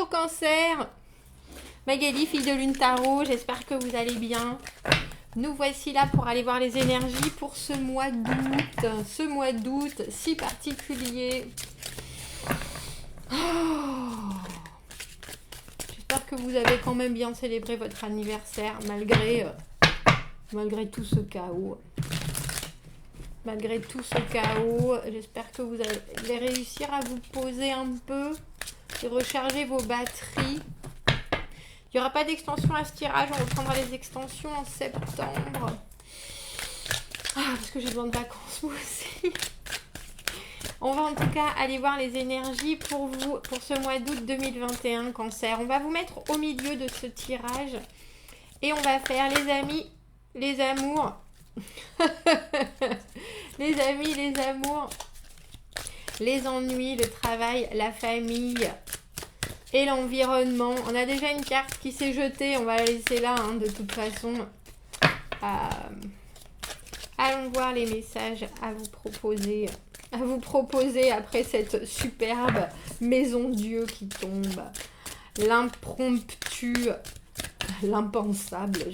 Bonjour Cancer, Magali, fille de Lune Tarot, j'espère que vous allez bien. Nous voici là pour aller voir les énergies pour ce mois d'août si particulier. J'espère que vous avez quand même bien célébré votre anniversaire malgré tout ce chaos. Malgré tout ce chaos, j'espère que vous allez réussir à vous poser un peu et recharger vos batteries. Il n'y aura pas d'extension à ce tirage, on reprendra les extensions en septembre. Parce que j'ai besoin de vacances moi aussi. On va en tout cas aller voir les énergies pour vous, pour ce mois d'août 2021, Cancer. On va vous mettre au milieu de ce tirage et on va faire les amis, les amours. Les amis, les amours, les ennuis, le travail, la famille et l'environnement. On a déjà une carte qui s'est jetée, on va la laisser là de toute façon. Allons voir les messages à vous proposer après cette superbe maison Dieu qui tombe. L'impromptu, l'impensable,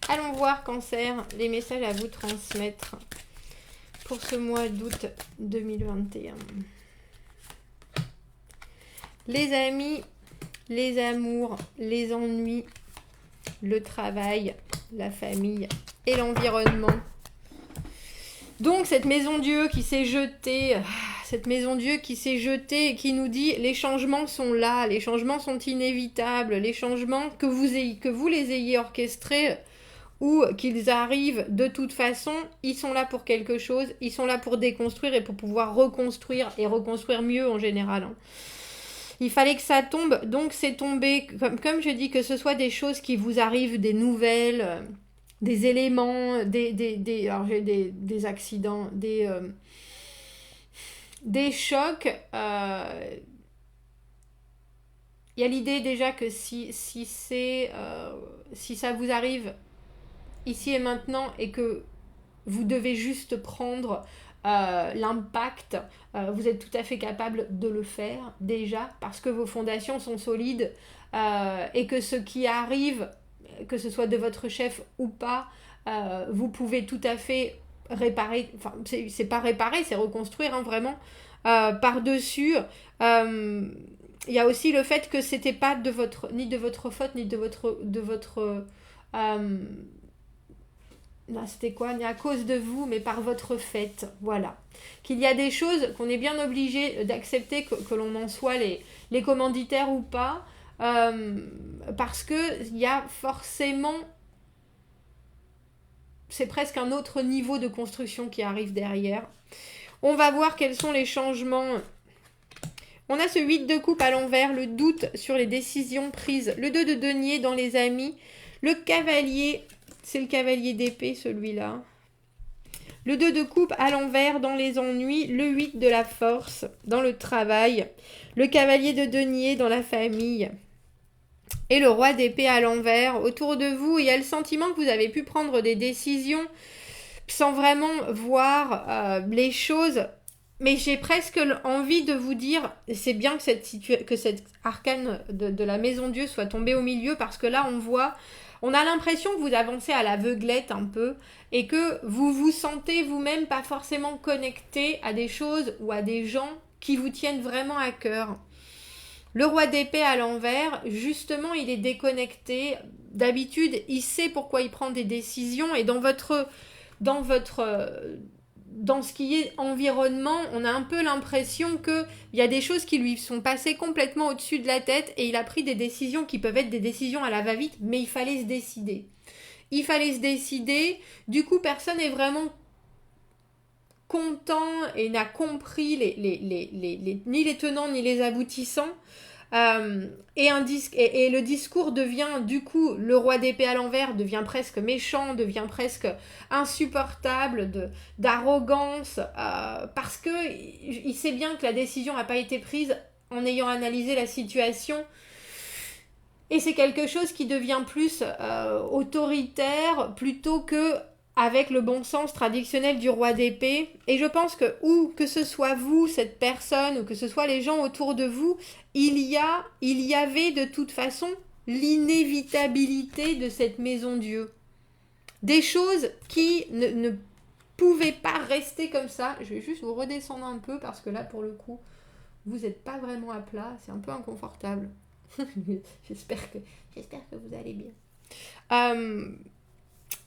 Allons voir, Cancer, les messages à vous transmettre pour ce mois d'août 2021. Les amis, les amours, les ennuis, le travail, la famille et l'environnement. Donc cette maison Dieu qui s'est jetée, et qui nous dit les changements sont là, les changements sont inévitables, les changements que vous les ayez orchestrés ou qu'ils arrivent de toute façon, ils sont là pour quelque chose, ils sont là pour déconstruire et pour pouvoir reconstruire et reconstruire mieux en général. Il fallait que ça tombe, donc c'est tombé, comme je dis, que ce soit des choses qui vous arrivent, des nouvelles, des éléments, alors j'ai des accidents, des chocs. Il y a l'idée déjà que si ça vous arrive ici et maintenant et que vous devez juste prendre l'impact, vous êtes tout à fait capable de le faire déjà parce que vos fondations sont solides et que ce qui arrive, que ce soit de votre chef ou pas, vous pouvez tout à fait réparer, enfin c'est pas réparer, c'est reconstruire vraiment par-dessus. Il y a aussi le fait que c'était pas ni de votre faute ni de votre non, c'était quoi? Ni à cause de vous, mais par votre fait. Voilà. Qu'il y a des choses qu'on est bien obligé d'accepter, que l'on en soit les commanditaires ou pas, parce qu'il y a forcément... C'est presque un autre niveau de construction qui arrive derrière. On va voir quels sont les changements. On a ce 8 de coupe à l'envers, le doute sur les décisions prises. Le 2 de denier dans les amis. Le cavalier... C'est le cavalier d'épée, celui-là. Le 2 de coupe à l'envers dans les ennuis. Le 8 de la force dans le travail. Le cavalier de denier dans la famille. Et le roi d'épée à l'envers. Autour de vous, il y a le sentiment que vous avez pu prendre des décisions sans vraiment voir les choses. Mais j'ai presque envie de vous dire, c'est bien que cette arcane de la maison Dieu soit tombée au milieu, parce que là, on a l'impression que vous avancez à l'aveuglette un peu et que vous vous sentez vous-même pas forcément connecté à des choses ou à des gens qui vous tiennent vraiment à cœur. Le roi d'épée à l'envers, justement, il est déconnecté. D'habitude, il sait pourquoi il prend des décisions et dans ce qui est environnement, on a un peu l'impression qu'il y a des choses qui lui sont passées complètement au-dessus de la tête et il a pris des décisions qui peuvent être des décisions à la va-vite, mais il fallait se décider. Du coup, personne n'est vraiment content et n'a compris ni les tenants ni les aboutissants. Et le discours devient, du coup, le roi d'épée à l'envers devient presque méchant, devient presque insupportable, d'arrogance, parce que il sait bien que la décision n'a pas été prise en ayant analysé la situation. Et c'est quelque chose qui devient plus autoritaire plutôt que avec le bon sens traditionnel du roi d'épée. Et je pense que, ou que ce soit vous, cette personne, ou que ce soit les gens autour de vous, il y avait de toute façon l'inévitabilité de cette maison Dieu. Des choses qui ne pouvaient pas rester comme ça. Je vais juste vous redescendre un peu parce que là, pour le coup, vous n'êtes pas vraiment à plat. C'est un peu inconfortable. J'espère que vous allez bien.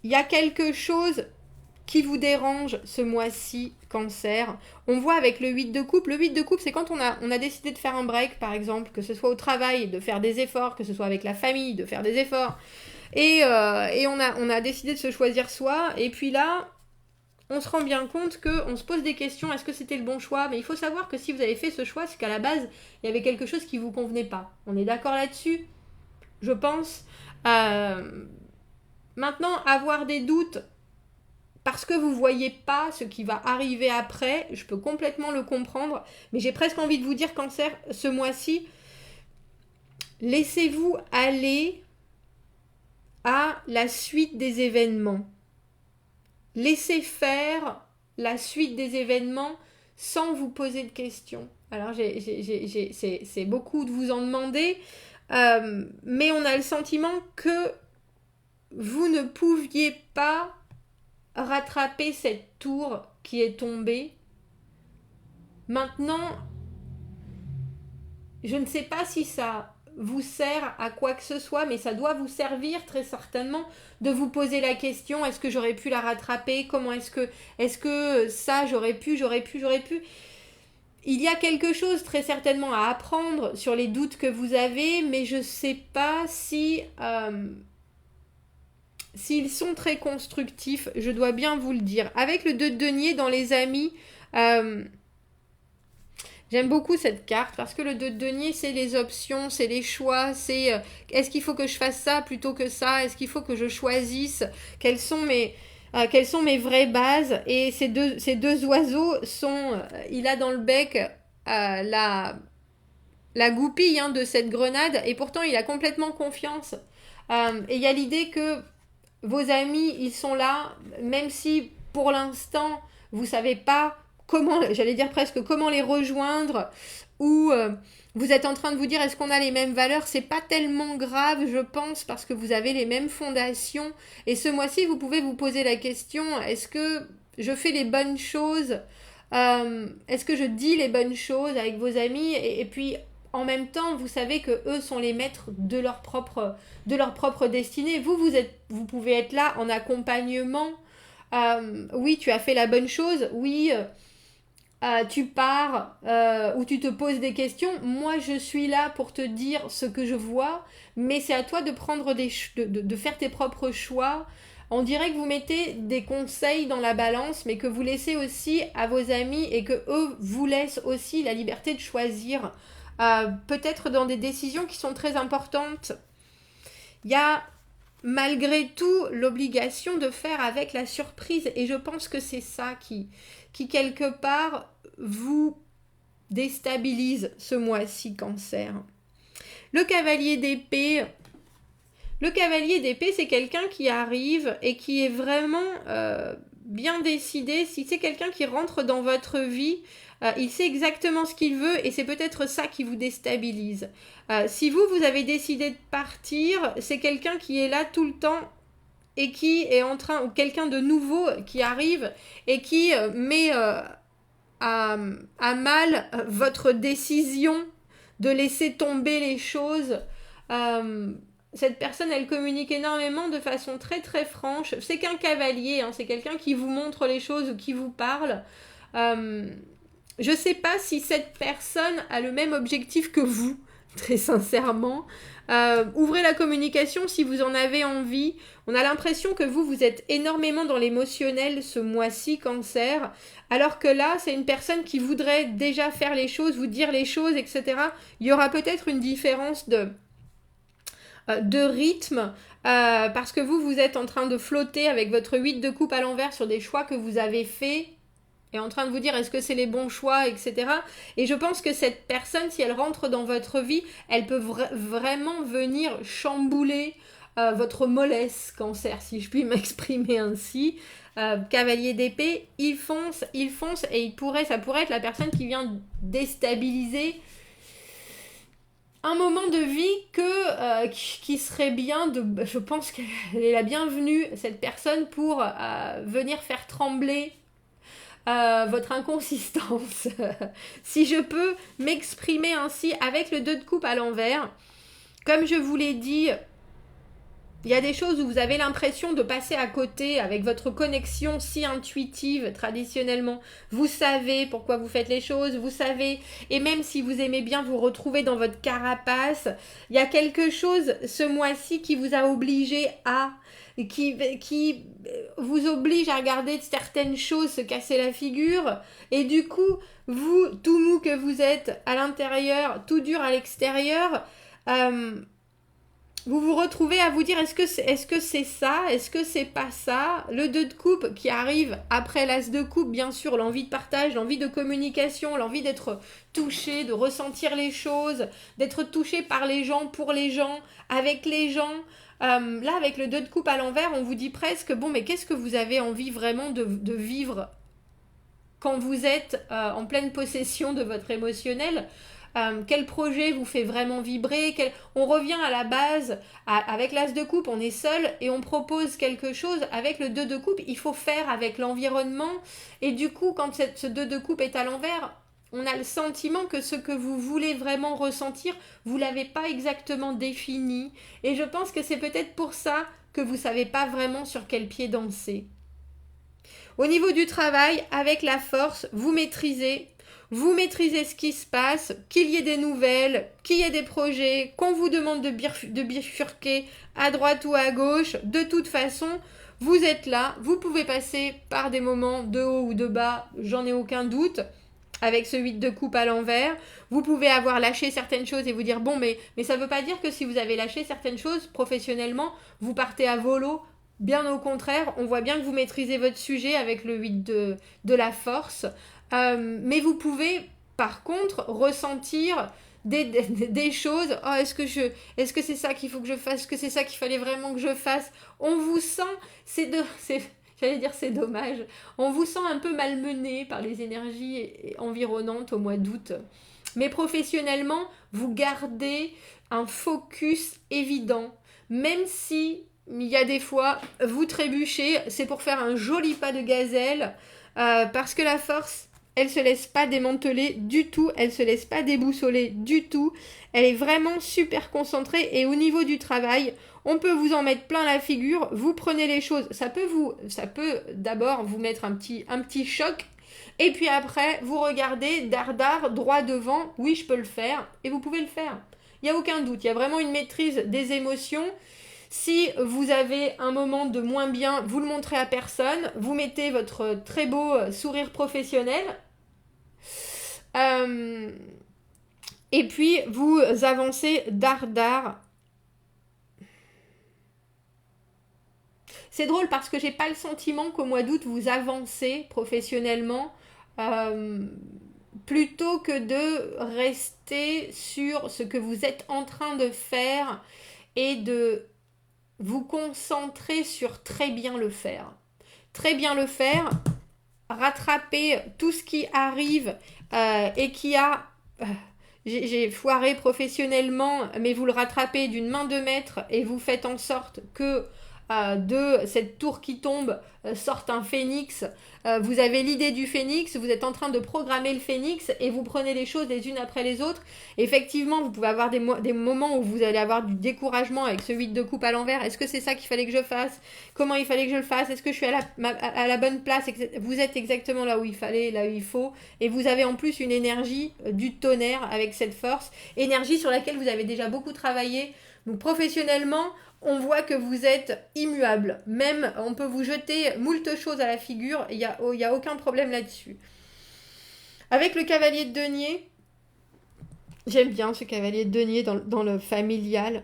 Il y a quelque chose qui vous dérange ce mois-ci, Cancer. On voit avec le 8 de coupe. Le 8 de coupe, c'est quand on a décidé de faire un break, par exemple, que ce soit au travail, de faire des efforts, que ce soit avec la famille, de faire des efforts. Et on a décidé de se choisir soi. Et puis là, on se rend bien compte qu'on se pose des questions. Est-ce que c'était le bon choix? Mais il faut savoir que si vous avez fait ce choix, c'est qu'à la base, il y avait quelque chose qui ne vous convenait pas. On est d'accord là-dessus, je pense. Maintenant, avoir des doutes parce que vous ne voyez pas ce qui va arriver après, je peux complètement le comprendre. Mais j'ai presque envie de vous dire, Cancer, ce mois-ci, laissez-vous aller à la suite des événements. Laissez faire la suite des événements sans vous poser de questions. Alors, c'est beaucoup de vous en demander, mais on a le sentiment que vous ne pouviez pas rattraper cette tour qui est tombée. Maintenant, je ne sais pas si ça vous sert à quoi que ce soit, mais ça doit vous servir très certainement de vous poser la question, est-ce que j'aurais pu la rattraper? Comment est-ce que ça, j'aurais pu? Il y a quelque chose très certainement à apprendre sur les doutes que vous avez, mais je ne sais pas si s'ils sont très constructifs, je dois bien vous le dire. Avec le 2 de denier dans les amis, j'aime beaucoup cette carte parce que le 2 de denier, c'est les options, c'est les choix, c'est est-ce qu'il faut que je fasse ça plutôt que ça? Est-ce qu'il faut que je choisisse? Quelles sont mes vraies bases? Et ces deux oiseaux sont... il a dans le bec la goupille de cette grenade et pourtant il a complètement confiance. Et il y a l'idée que vos amis, ils sont là, même si pour l'instant, vous savez pas comment, j'allais dire presque comment les rejoindre, ou vous êtes en train de vous dire est-ce qu'on a les mêmes valeurs, c'est pas tellement grave, je pense, parce que vous avez les mêmes fondations. Et ce mois-ci, vous pouvez vous poser la question, est-ce que je fais les bonnes choses? Est-ce que je dis les bonnes choses avec vos amis? Et puis, en même temps, vous savez que eux sont les maîtres de leur propre destinée. Vous pouvez être là en accompagnement. Oui, tu as fait la bonne chose. Oui, tu pars ou tu te poses des questions. Moi, je suis là pour te dire ce que je vois, mais c'est à toi de prendre de faire tes propres choix. On dirait que vous mettez des conseils dans la balance, mais que vous laissez aussi à vos amis et que eux vous laissent aussi la liberté de choisir. Peut-être dans des décisions qui sont très importantes. Il y a malgré tout l'obligation de faire avec la surprise et je pense que c'est ça qui quelque part vous déstabilise ce mois-ci, Cancer. Le cavalier d'épée, c'est quelqu'un qui arrive et qui est vraiment bien décidé. Si c'est quelqu'un qui rentre dans votre vie, il sait exactement ce qu'il veut et c'est peut-être ça qui vous déstabilise. Si vous avez décidé de partir, c'est quelqu'un qui est là tout le temps et qui est en train, ou quelqu'un de nouveau qui arrive et qui met à mal votre décision de laisser tomber les choses. Cette personne, elle communique énormément de façon très très franche. C'est qu'un cavalier, c'est quelqu'un qui vous montre les choses ou qui vous parle. Je ne sais pas si cette personne a le même objectif que vous, très sincèrement. Ouvrez la communication si vous en avez envie. On a l'impression que vous êtes énormément dans l'émotionnel ce mois-ci, Cancer. Alors que là, c'est une personne qui voudrait déjà faire les choses, vous dire les choses, etc. Il y aura peut-être une différence de rythme parce que vous êtes en train de flotter avec votre 8 de coupe à l'envers sur des choix que vous avez faits. Et en train de vous dire est-ce que c'est les bons choix, etc. Et je pense que cette personne, si elle rentre dans votre vie, elle peut vraiment venir chambouler votre mollesse, Cancer, si je puis m'exprimer ainsi. Cavalier d'épée, il fonce, et ça pourrait être la personne qui vient déstabiliser un moment de vie qui serait bien je pense qu'elle est la bienvenue, cette personne, pour venir faire trembler votre inconsistance. Si je peux m'exprimer ainsi avec le 2 de coupe à l'envers, comme je vous l'ai dit, il y a des choses où vous avez l'impression de passer à côté avec votre connexion si intuitive traditionnellement. Vous savez pourquoi vous faites les choses, vous savez, et même si vous aimez bien vous retrouver dans votre carapace, il y a quelque chose ce mois-ci qui vous a obligé qui vous oblige à regarder certaines choses se casser la figure, et du coup, vous, tout mou que vous êtes à l'intérieur, tout dur à l'extérieur, vous vous retrouvez à vous dire est-ce que c'est ça, est-ce que c'est pas ça. Le 2 de coupe qui arrive après l'as de coupe, bien sûr, l'envie de partage, l'envie de communication, l'envie d'être touché, de ressentir les choses, d'être touché par les gens, pour les gens, avec les gens. Là, avec le 2 de coupe à l'envers, on vous dit presque, bon, mais qu'est-ce que vous avez envie vraiment de vivre quand vous êtes en pleine possession de votre émotionnel? Quel projet vous fait vraiment vibrer? On revient à la base, avec l'as de coupe, on est seul et on propose quelque chose. Avec le 2 de coupe, il faut faire avec l'environnement, et du coup, quand ce 2 de coupe est à l'envers, on a le sentiment que ce que vous voulez vraiment ressentir, vous ne l'avez pas exactement défini, et je pense que c'est peut-être pour ça que vous ne savez pas vraiment sur quel pied danser. Au niveau du travail, avec la force, vous maîtrisez ce qui se passe, qu'il y ait des nouvelles, qu'il y ait des projets, qu'on vous demande de bifurquer à droite ou à gauche. De toute façon, vous êtes là, vous pouvez passer par des moments de haut ou de bas, j'en ai aucun doute. Avec ce 8 de coupe à l'envers, vous pouvez avoir lâché certaines choses et vous dire bon, mais ça ne veut pas dire que si vous avez lâché certaines choses professionnellement, vous partez à volo. Bien au contraire, on voit bien que vous maîtrisez votre sujet avec le 8 de la force. Mais vous pouvez par contre ressentir des choses. Oh, est-ce que c'est ça qu'il faut que je fasse? Est-ce que c'est ça qu'il fallait vraiment que je fasse? On vous sent, j'allais dire c'est dommage, on vous sent un peu malmené par les énergies environnantes au mois d'août. Mais professionnellement, vous gardez un focus évident, même si il y a des fois, vous trébuchez, c'est pour faire un joli pas de gazelle, parce que la force, elle se laisse pas démanteler du tout, elle se laisse pas déboussoler du tout, elle est vraiment super concentrée, et au niveau du travail, on peut vous en mettre plein la figure, vous prenez les choses, ça peut d'abord vous mettre un petit choc, et puis après, vous regardez, dardard, droit devant, oui je peux le faire, et vous pouvez le faire. Il n'y a aucun doute, il y a vraiment une maîtrise des émotions. Si vous avez un moment de moins bien, vous le montrez à personne, vous mettez votre très beau sourire professionnel, et puis vous avancez dardard. C'est drôle parce que j'ai pas le sentiment qu'au mois d'août vous avancez professionnellement, plutôt que de rester sur ce que vous êtes en train de faire et de vous concentrer sur très bien le faire. Très bien le faire, rattraper tout ce qui arrive et qui a... j'ai foiré professionnellement, mais vous le rattrapez d'une main de maître et vous faites en sorte que de cette tour qui tombe sorte un phénix. Vous avez l'idée du phénix, vous êtes en train de programmer le phénix et vous prenez les choses les unes après les autres. Effectivement, vous pouvez avoir des moments où vous allez avoir du découragement avec ce 8 de coupe à l'envers. Est-ce que c'est ça qu'il fallait que je fasse? Comment il fallait que je le fasse? Est-ce que je suis à la bonne place? Vous êtes exactement là où il fallait, là où il faut. Et vous avez en plus une énergie du tonnerre avec cette force. Énergie sur laquelle vous avez déjà beaucoup travaillé. Donc professionnellement, on voit que vous êtes immuable. Même, on peut vous jeter moult choses à la figure, il n'y a aucun problème là-dessus. Avec le cavalier de denier, j'aime bien ce cavalier de denier dans le familial.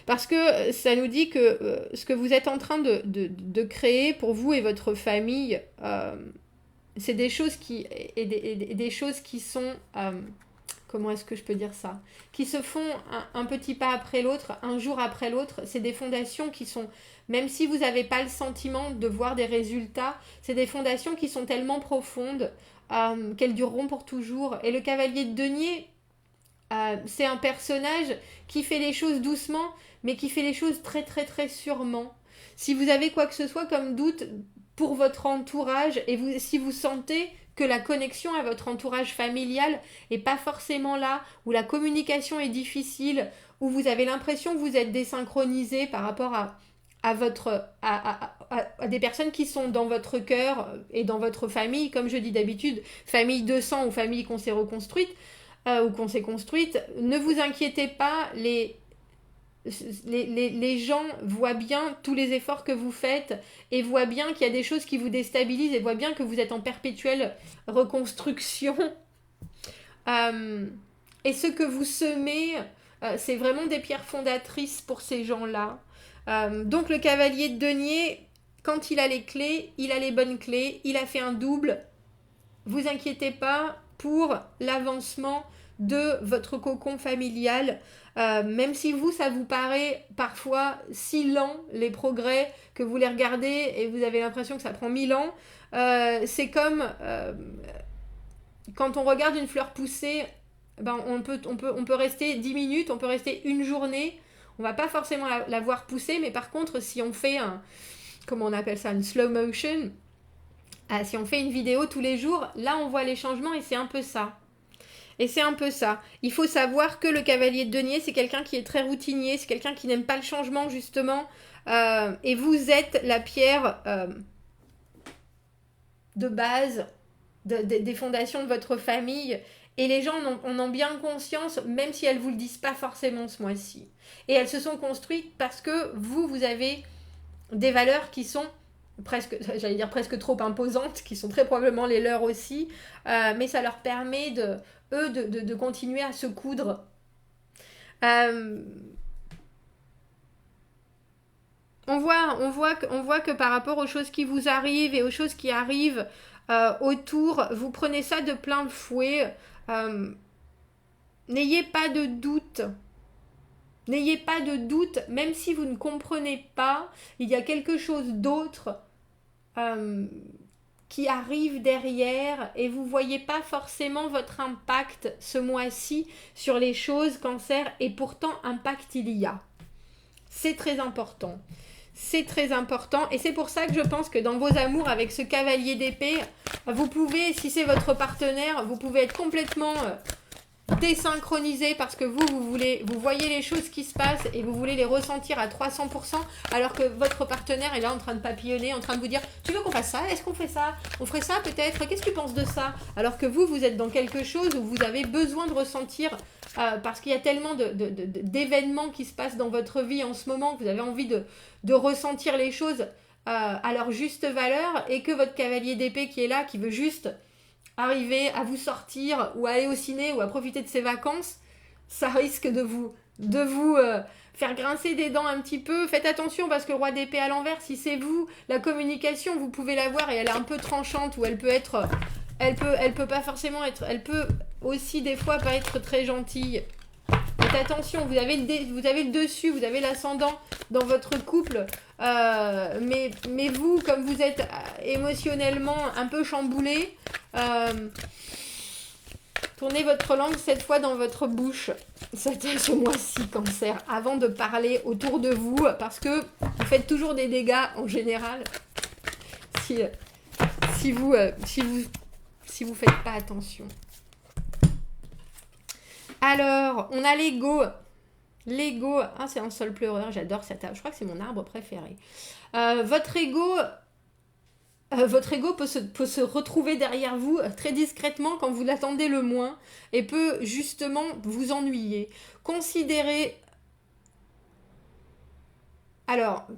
Parce que ça nous dit que ce que vous êtes en train de créer pour vous et votre famille, c'est des choses des choses qui sont comment est-ce que je peux dire ça, qui se font un petit pas après l'autre, un jour après l'autre. C'est des fondations qui sont, même si vous n'avez pas le sentiment de voir des résultats, c'est des fondations qui sont tellement profondes qu'elles dureront pour toujours. Et le cavalier de denier, c'est un personnage qui fait les choses doucement, mais qui fait les choses très très très sûrement. Si vous avez quoi que ce soit comme doute pour votre entourage, et si vous sentez que la connexion à votre entourage familial est pas forcément là, où la communication est difficile, où vous avez l'impression que vous êtes désynchronisé par rapport à des personnes qui sont dans votre cœur et dans votre famille, comme je dis d'habitude, famille de sang ou famille qu'on s'est reconstruite, ou qu'on s'est construite, ne vous inquiétez pas, les gens voient bien tous les efforts que vous faites et voient bien qu'il y a des choses qui vous déstabilisent et voient bien que vous êtes en perpétuelle reconstruction. Et ce que vous semez, c'est vraiment des pierres fondatrices pour ces gens-là. Donc le cavalier de denier, quand il a les clés, il a les bonnes clés, il a fait un double. Vous inquiétez pas pour l'avancement de votre cocon familial, même si ça vous paraît parfois si lent, les progrès, que vous les regardez et vous avez l'impression que ça prend 1000 ans. C'est comme quand on regarde une fleur pousser, on peut rester 10 minutes, on peut rester une journée, on va pas forcément la voir pousser, mais par contre si on fait comment on appelle ça, une slow motion, si on fait une vidéo tous les jours, là on voit les changements et c'est un peu ça. Et c'est un peu ça. Il faut savoir que le cavalier de denier, c'est quelqu'un qui est très routinier, c'est quelqu'un qui n'aime pas le changement, justement. Et vous êtes la pierre de base des fondations de votre famille. Et les gens en ont bien conscience, même si elles ne vous le disent pas forcément ce mois-ci. Et elles se sont construites parce que vous avez des valeurs qui sont presque trop imposantes, qui sont très probablement les leurs aussi, mais ça leur permet de continuer à se coudre. On voit que par rapport aux choses qui vous arrivent et aux choses qui arrivent autour, vous prenez ça de plein de fouet. N'ayez pas de doute. N'ayez pas de doute, même si vous ne comprenez pas, il y a quelque chose d'autre qui arrive derrière et vous ne voyez pas forcément votre impact ce mois-ci sur les choses cancer et pourtant impact il y a. C'est très important. C'est très important et c'est pour ça que je pense que dans vos amours avec ce cavalier d'épée, vous pouvez, si c'est votre partenaire, vous pouvez être complètement désynchronisé parce que vous voyez les choses qui se passent et vous voulez les ressentir à 300% alors que votre partenaire est là en train de papillonner, en train de vous dire tu veux qu'on fasse ça, est-ce qu'on fait ça, on ferait ça peut-être, qu'est-ce que tu penses de ça, alors que vous êtes dans quelque chose où vous avez besoin de ressentir parce qu'il y a tellement d'événements qui se passent dans votre vie en ce moment que vous avez envie de ressentir les choses à leur juste valeur et que votre cavalier d'épée qui est là, qui veut juste arriver à vous sortir ou à aller au ciné ou à profiter de ses vacances, ça risque de vous faire grincer des dents un petit peu. Faites attention parce que le roi d'épée à l'envers, si c'est vous, la communication, vous pouvez la voir et elle est un peu tranchante ou elle peut être, elle peut pas forcément être, elle peut aussi des fois pas être très gentille. Faites attention, vous avez le dessus, vous avez l'ascendant dans votre couple, mais vous, comme vous êtes émotionnellement un peu chamboulé, tournez votre langue cette fois dans votre bouche, ce mois-ci, cancer, avant de parler autour de vous, parce que vous faites toujours des dégâts en général si vous faites pas attention. Alors, on a l'ego. L'ego, c'est un sol pleureur, j'adore cette arbre. Je crois que c'est mon arbre préféré. Votre ego peut se retrouver derrière vous très discrètement quand vous l'attendez le moins et peut justement vous ennuyer. Considérez... Alors,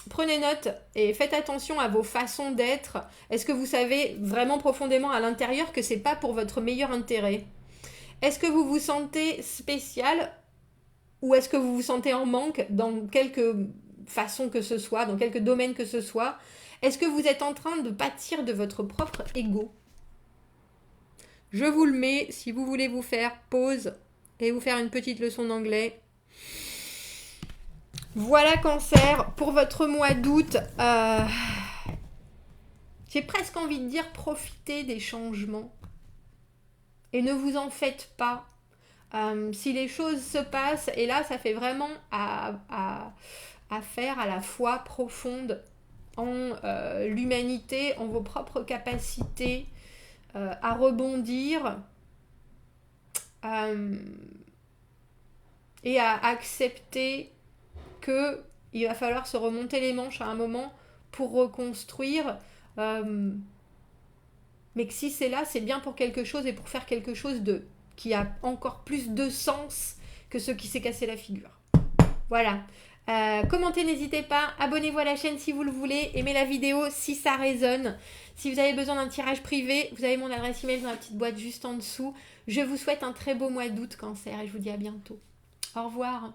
prenez note et faites attention à vos façons d'être. Est-ce que vous savez vraiment profondément à l'intérieur que c'est pas pour votre meilleur intérêt ? Est-ce que vous vous sentez spécial ou est-ce que vous vous sentez en manque dans quelque façon que ce soit, dans quelque domaine que ce soit ? Est-ce que vous êtes en train de pâtir de votre propre ego ? Je vous le mets si vous voulez vous faire pause et vous faire une petite leçon d'anglais. Voilà Cancer, pour votre mois d'août, j'ai presque envie de dire profitez des changements et ne vous en faites pas. Si les choses se passent, et là ça fait vraiment à faire à la foi profonde en l'humanité, en vos propres capacités à rebondir et à accepter qu'il va falloir se remonter les manches à un moment pour reconstruire, mais que si c'est là, c'est bien pour quelque chose et pour faire quelque chose qui a encore plus de sens que ce qui s'est cassé la figure. Voilà. Commentez, n'hésitez pas. Abonnez-vous à la chaîne si vous le voulez. Aimez la vidéo si ça résonne. Si vous avez besoin d'un tirage privé, vous avez mon adresse email dans la petite boîte juste en dessous. Je vous souhaite un très beau mois d'août, Cancer, et je vous dis à bientôt. Au revoir.